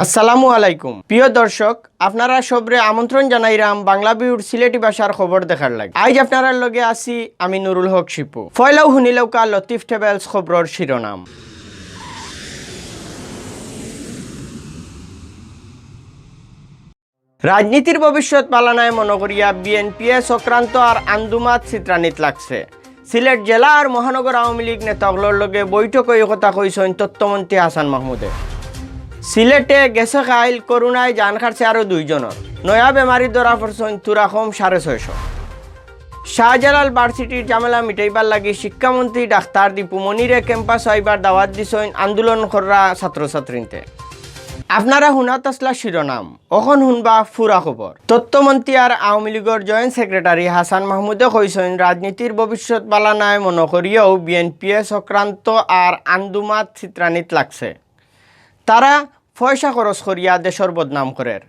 আসসালামু আলাইকুম প্রিয় দর্শক, আপনারা সবরে আমন্ত্রণ জানাইরাম বাংলা বিউর সিলেটি ভাষার খবর দেখার লাগে। আজ আপনারা লগে আছি আমি নুরুল হক শিপু। ফয়লাও হুনিলৌকা লতিফ টেবেলস খবরের শিরোনাম। রাজনীতির ভবিষ্যৎ পালানায় মনগরিয়া বিএনপিএ চক্রান্ত আর আন্দুমাত চিত্রানিত লাগছে। সিলেট জেলা আর মহানগর আওয়ামী লীগ নেতাগুলোর লগে বৈঠক এই কথা কইছেন তথ্যমন্ত্রী হাসান মাহমুদে। সিলেটে গেছে খাইল করোনায় জান খাটছে আরও 2 জনের। নয়া বেমারি ধরা পড়ছেন তুরাকম 650। শাহজালাল ভার্সিটির ঝামেলা মিটাইবার লাগি শিক্ষামন্ত্রী ডাক্তার দীপু মনিরে ক্যাম্পাস আইবার দাওয়াত দিছেন আন্দোলন করা ছাত্রছাত্রীতে। আপনারা শুনাত আসলা শিরোনাম, অখন শুনবা ফুরা খবর। তথ্যমন্ত্রী আর আওয়ামী লীগের জয়েন্ট সেক্রেটারি হাসান মাহমুদে কইছেন রাজনীতির ভবিষ্যৎ পালানায় মনে করিয়াও বিএনপিএ চক্রান্ত আর আন্দুমাত চিত্রানিত লাগছে। তারা পয়সা খরচ করিয়া দেশের বদনাম করের।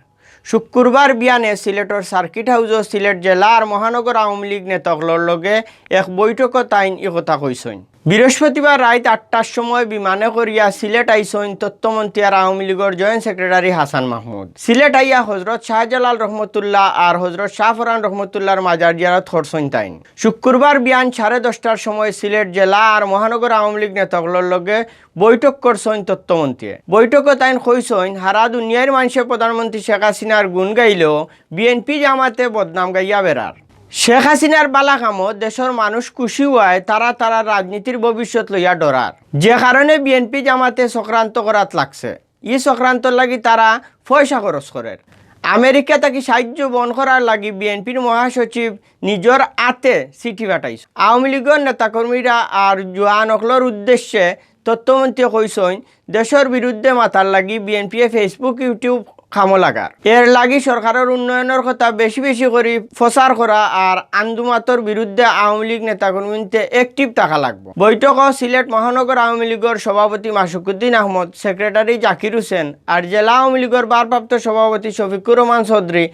শুক্রবার বিয়ানে সিলেটর সার্কিট হাউজত সিলেট জেলা আর মহানগর আওয়ামী লীগ নেতাগুলোর লগে এক বৈঠকত আইন এ কথা কইছেন। বৃহস্পতিবার রাত 8টার সময় বিমানে করিয়া সিলেট আইসেন তথ্যমন্ত্রী আর আওয়ামী লীগের জয়েন্ট সেক্রেটারি হাসান মাহমুদ। সিলেট আইয়া হজরত শাহজালাল রহমতুল্লাহ আর হজরত শাহফরান রহমতুল্লাহর মাজার জিয়ারত করছেন তাইন। শুক্রবার বিয়ান 10:30টার সময় সিলেট জেলা আর মহানগর আওয়ামী লীগ নেতাগুলোর লগে বৈঠক করছেন তথ্যমন্ত্রী। বৈঠকত আইন কইছেন হারা দুনিয়ার মানুষে প্রধানমন্ত্রী শেখ হাসিনার গুণ গাইলেও বিএনপি জামাতে বদনাম গাইয়া বেড়ার। শেখ হাসিনার বালা কামত দেশের মানুষ খুশি হওয়ায় তারা রাজনীতির ভবিষ্যৎ লইয়া ডরার, যে কারণে বিএনপি জামাতে চক্রান্ত করাত লাগছে। ই চক্রান্তর লাগি তারা পয়সা খরচ করের। আমেরিকা তাকে সাহায্য বন করার লাগি বিএনপির মহাসচিব নিজের আতে চিঠি পাঠাইছে। আওয়ামী লীগের নেতাকর্মীরা আর জোয়ান অকলর উদ্দেশ্যে তথ্যমন্ত্রী কইছেন দেশের বিরুদ্ধে মাতার লাগি বিএনপি ফেসবুক ইউটিউব খামো লাগার। এর লাগি সরকারের উন্নয়নের কথা বেশি বেশি করে প্রচার করা আর আন্দুমাতর বিরুদ্ধে আওয়ামী লীগ নেতাকর্মীতে অ্যাক্টিভ থাকা লাগবে। বৈঠক সিলেট মহানগর আওয়ামী লীগের সভাপতি মাসুকুদ্দিন আহমদ, সেক্রেটারি জাকির হোসেন আর জেলা আওয়ামী লীগের ভারপ্রাপ্ত সভাপতি শফিকুর রহমান চৌধুরী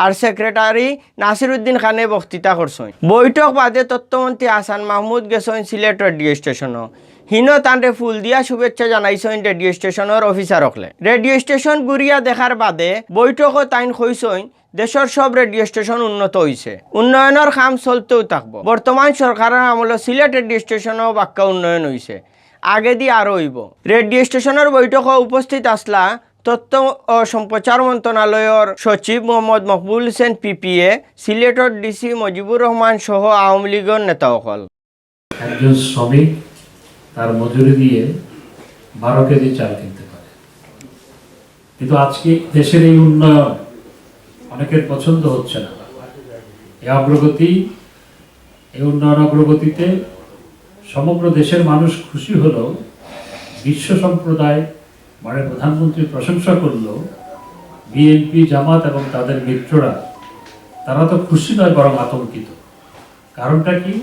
আর সেক্রেটারি নাসির উদ্দিন খানে বক্তৃতা করছেন। বৈঠক বাদে তথ্যমন্ত্রী হাসান মাহমুদ গেছেন সিলেট রেডিও স্টেশনও। হিনো তান্ডে ফুল দিয়া শুভেচ্ছা জানাইছেন রেডিও স্টেশনের অফিসার হকলে। রেডিও স্টেশন ঘুরিয়া দেখার বাদে বৈঠকও তাইন কইছেন দেশের সব রেডিও স্টেশন উন্নত হয়েছে, উন্নয়নের কাম চলতেও থাকবো। বর্তমান সরকারের আমলে সিলেট রেডিও স্টেশনও বাক্কা উন্নয়ন হয়েছে, আগে দিয়ে আরও হইব। রেডিও স্টেশনের বৈঠকও উপস্থিত আসলা তথ্য ও সম্প্রচার মন্ত্রণালয়ের সচিব মোহাম্মদ মকবুল হোসেন পিপিএ, সিলেটের ডিসি মজিবুর রহমান সহ আওয়ামী লীগের নেতাসকল। একজন শ্রমিক তার মজুরি দিয়ে 12 কেজি চাল কিনতে পারে, কিন্তু আজকে দেশের এই উন্নয়ন অনেকের পছন্দ হচ্ছে না। এই উন্নয়ন অগ্রগতিতে সমগ্র দেশের মানুষ খুশি হলেও বিশ্ব সম্প্রদায় মানে প্রধানমন্ত্রী প্রশংসা করলো, বিএনপি জামাত এবং তাদের মিত্ররা তারা তো খুশি নয় বরং আতঙ্কিত। কারণটা কি?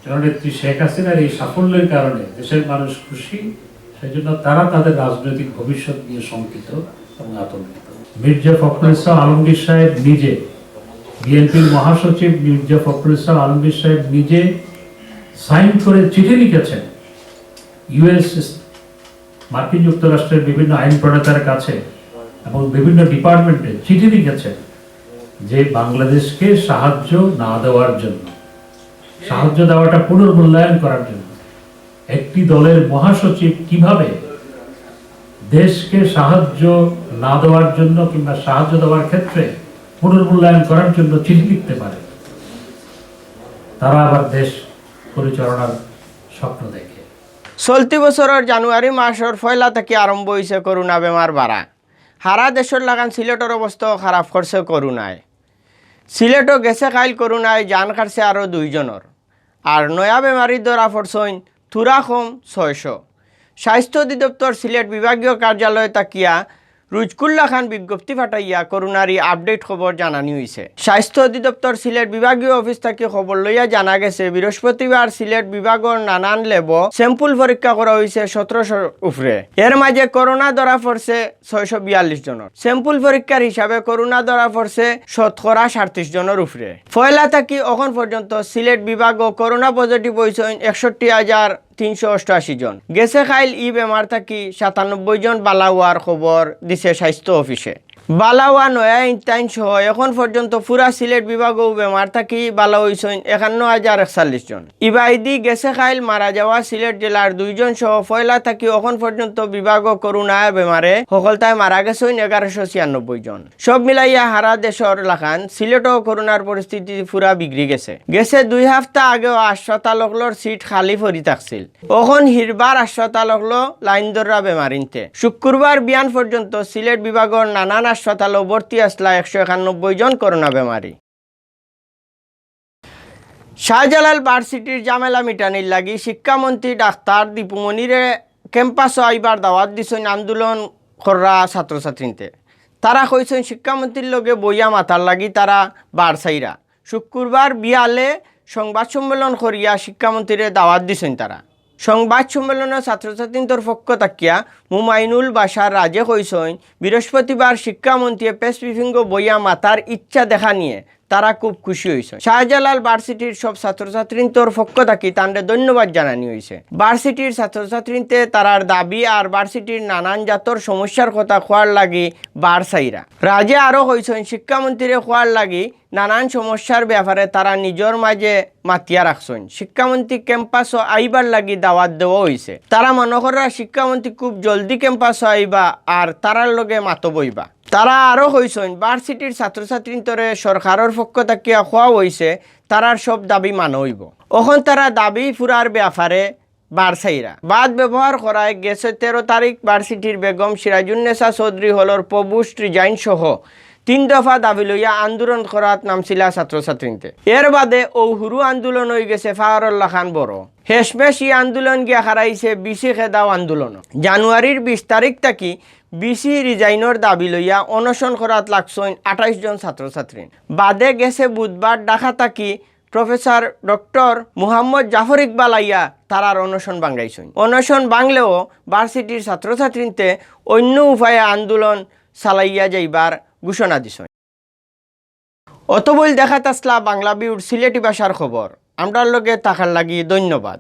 জননেত্রী শেখ হাসিনার এই সাফল্যের কারণে দেশের মানুষ খুশি, সেজন্য তারা তাদের রাজনৈতিক ভবিষ্যৎ নিয়ে শঙ্কিত এবং আতঙ্কিত। মির্জা ফখরুল ইসলাম আলমগীর সাহেব নিজে, বিএনপির মহাসচিব মির্জা ফখরুল ইসলাম আলমগীর সাহেব নিজে সাইন করে চিঠি লিখেছেন মার্কিন যুক্তরাষ্ট্রের বিভিন্ন আইন প্রণেতার কাছে এবং বিভিন্ন ডিপার্টমেন্টে চিঠি লিখেছেন যে বাংলাদেশকে সাহায্য না দেওয়ার জন্য, সাহায্য দেওয়াটা পুনর্মূল্যায়ন করার জন্য। একটি দলের মহাসচিব কিভাবে দেশকে সাহায্য না দেওয়ার জন্য কিংবা সাহায্য দেওয়ার ক্ষেত্রে পুনর্মূল্যায়ন করার জন্য চিঠি লিখতে পারে? তারা আবার দেশ পরিচালনার স্বপ্ন দেখে। চলতি বছরের জানুয়ারি মাসের 1 থেকে আরম্ভ হয়েছে করোনা বেমার বাড়া। সারা দেশের লাগান সিলেটের অবস্থাও খারাপ করছে করোনায়। সিলেটও গেছে খাইল করোনায় জান খাটছে আরও 2 জনের। আর নয়া বেমারি ধরা পড়ছেন তুরাকম 600। স্বাস্থ্য অধিদপ্তর সিলেট বিভাগীয় কার্যালয়ে তাকিয়া রুজকুল্লা খান বিজ্ঞপ্তি পাঠাইয়া করোনারি আপডেট খবর জানানি হয়েছে। স্বাস্থ্য অধিদপ্তর সিলেট বিভাগীয় অফিস থেকে খবর লইয়া জানা গেছে বৃহস্পতিবার সিলেট বিভাগের নানান ল্যাব স্যাম্পল পরীক্ষা করা হয়েছে 1700 উপরে। এর মাঝে করোনা ধরা পড়ছে 642 জনের। স্যাম্পল পরীক্ষার হিসাবে করোনা ধরা পড়ছে 37 জনের উপরে। 1 থেকে এখন পর্যন্ত সিলেট বিভাগ করোনা পজিটিভ হয়েছেন 61,000 388 জন গেছে খাইল ই বেমার থাকি 97 জন বালা হওয়ার খবর দিছে স্বাস্থ্য অফিসে। বালা হওয়া নয়া ইনটাইন সহ এখন পর্যন্ত পুরা সিলেট বিভাগও বেমার থাকি বালা হইছেন 51,041 জন। ইবাইদি গেছে খাইল মারা যাওয়া সিলেট জেলার 2 জন সহ ফয়লা থাকি এখন পর্যন্ত বিভাগ করোনা বেমারে সকলতায় মারা গেছেন 1196 জন। সব মিলাইয়া হারা দেশের লাখান সিলেটও করোনার পরিস্থিতি পুরা বিগড়ি গেছে। গেছে 2 সপ্তাহ আগেও হাসপাতালগুলোর সিট খালি পড়ি থাকছিল, এখন হিরবার হাসপাতালগুলো লাইন ধরা বেমারিনতে। শুক্রবার বিয়ান পর্যন্ত সিলেট বিভাগের নানান হাসপাতালও ভর্তি আসলা 191 জন করোনা বেমারি। শাহজালাল ভার্সিটির ঝামেলা মিটানির লাগি শিক্ষামন্ত্রী ডাক্তার দীপুমণিরে ক্যাম্পাসও আইবার দাওয়াত দিছেন আন্দোলন করা ছাত্রছাত্রীতে। তারা কইছেন শিক্ষামন্ত্রীর লগে বইয়া মাতার লাগি তারা বারসাইরা। শুক্রবার বিয়ালে সংবাদ সম্মেলন করিয়া শিক্ষামন্ত্রীরে দাওয়াত দিছেন তারা। সংবাদ সম্মেলনে ছাত্রছাত্রীদের পক্ষ তাকিয়া মুমাইনুল বাশার রাজে কইছেন বৃহস্পতিবার শিক্ষামন্ত্রী প্রেস ব্রিফিং বইয়া মাতার ইচ্ছা দেখা নিয়ে তারা খুব খুশি হয়েছে। শাহজালাল ভার্সিটির সব ছাত্রছাত্রীর পক্ষ থাকি তাঁদের ধন্যবাদ জানানি হয়েছে। ভার্সিটির ছাত্রছাত্রীতে তারার দাবি আর ভার্সিটির নানান জাতর সমস্যার কথা খোয়ার লাগি বারসাইরা। রাজে আরও হয়েছেন শিক্ষামন্ত্রীরে খোয়ার লাগি নানান সমস্যার ব্যাপারে তারা নিজের মাঝে মাতিয়া রাখছেন। শিক্ষামন্ত্রী ক্যাম্পাসও আইবার লাগি দাওয়াত দেওয়া হয়েছে। তারা মনে করা শিক্ষামন্ত্রী খুব জলদি ক্যাম্পাসও আইবা আর তারার লগে মাতো বইবা। তারা আরও হয়েছেন ভার্সিটির ছাত্রছাত্রীরে সরকারের পক্ষ থাকিয়া খোয়া হয়েছে তারার সব দাবি মানো হইব। এখন তারা দাবি ফুরার ব্যাপারে বারসাইরা বাদ ব্যবহার করায় গেছে 13 তারিখ ভার্সিটির বেগম সিরাজুন্নেসা চৌধুরী হলর পোস্ট রিজাইন সহ 3 দফা দাবি লইয়া আন্দোলন করাত নামছিলা ছাত্রছাত্রীতে। এর বাদে হুরু আন্দোলন হয়ে গেছে ফাহরুল্লাহ খান বড়। শেষমেশ ই আন্দোলন গিয়া হারাইছে বিসি খেদাও আন্দোলন। জানুয়ারির 20 তারিখ থাকি বিসি রিজাইনের দাবি লইয়া অনশন করাত লাগছেন 28 জন ছাত্রছাত্রী। বাদে গেছে বুধবার ঢাকা থাকি প্রফেসর ডক্টর মুহাম্মদ জাফর ইকবাল আইয়া তারার অনশন বাঙ্গাইছেন। অনশন বাংলেও ভার্সিটির ছাত্রছাত্রীতে অন্য উপায়ে আন্দোলন চালাইয়া যাইবার ঘোষণা দিছেন। অতবল দেখাত আসলা বাংলা বিউর সিলেটি ভাষার খবর। আমরার লগে থাকার লাগি ধন্যবাদ।